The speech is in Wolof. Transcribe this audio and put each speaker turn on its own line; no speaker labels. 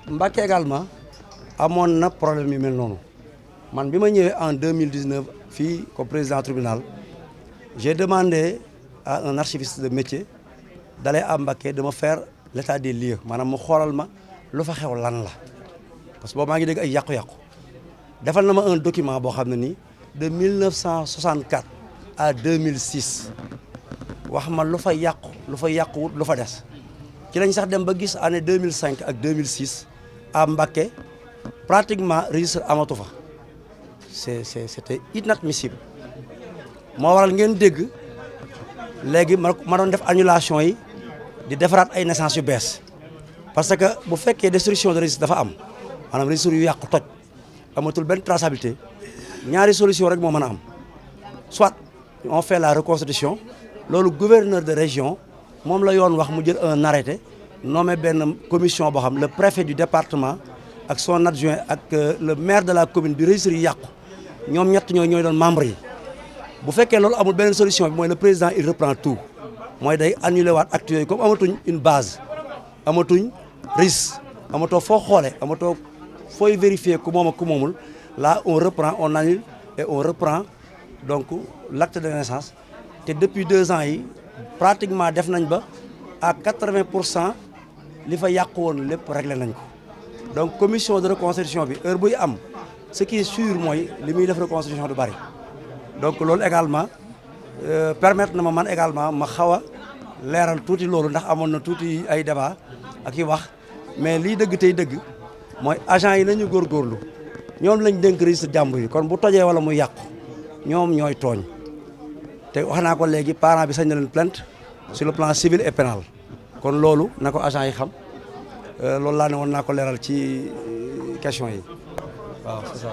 Mbacké également amoon na problème yu mel noonu man bi ma ñëwee en 2019 fii comme président tribunal j'ai demandé à un archiviste de métier d'aller à Mbacké de me faire l'état des lieux maanaam mu xoolal ma lu fa xew lan la parce que boobu maa ngi dégg ay yàqu-yàqu defal na ma un document boo xam ne nii de 1964 à 2006 wax ma lu fa yàqu lu fa yàquwut lu fa des ci lañ sax dem ba gis année 2005 ak 2006 à Mbacké pratiquement registre amatu fa c'était inadmissible moo waral ngeen dégg léegi ma doon def annulation yi di defaraat ay naissance yu bees parce que bu fekkee destruction de registre dafa am maanaam registre yu yàqu toj amatul benn traçabilité ñaari solution rek moo mën a am soit on fait la reconstitution loolu gouverneur de région moom la yoon wax mu jël un arrêté nommé benn commission boo xam le préfet du département ak son adjoint ak le maire de la commune bi registre yi yàqu ñoom ñett ñooy doon membre yi bu fekkee loolu amul beneen solution bi mooy le président il reprend tout mooy day annulé waat actes yooyu comme amatuñ une base amatuñ risque amatoo foo xoolee amatoo fooy vérifier ku moom ak ku moomul là on reprend on annule et on reprend donc l'acte de naissance te depuis 2 ans yi pratiquement def nañ ba à 80% li fa yàqu woon lépp réglé nañ ko donc commission de reconstitution bi heure buy am ce qui est sûr mooy li muy def reconstitution du bari donc loolu également permettre na ma man également ma xaw a leeral tuuti loolu ndax amoon na tuuti ay débat ak i wax mais lii dëgg tey dëgg mooy agent yi nañu góorgóorlu ñoom lañ dénk registre jàmbur yi kon bu tojee wala muy yàqu ñoom ñooy tooñ te wax naa ko léegi parent bi sañ na leen plainte sur le plan civil et pénal kon loolu na ko agent yi xam loolu laa ne woon naa ko leeral ci question yi waaw c'est ça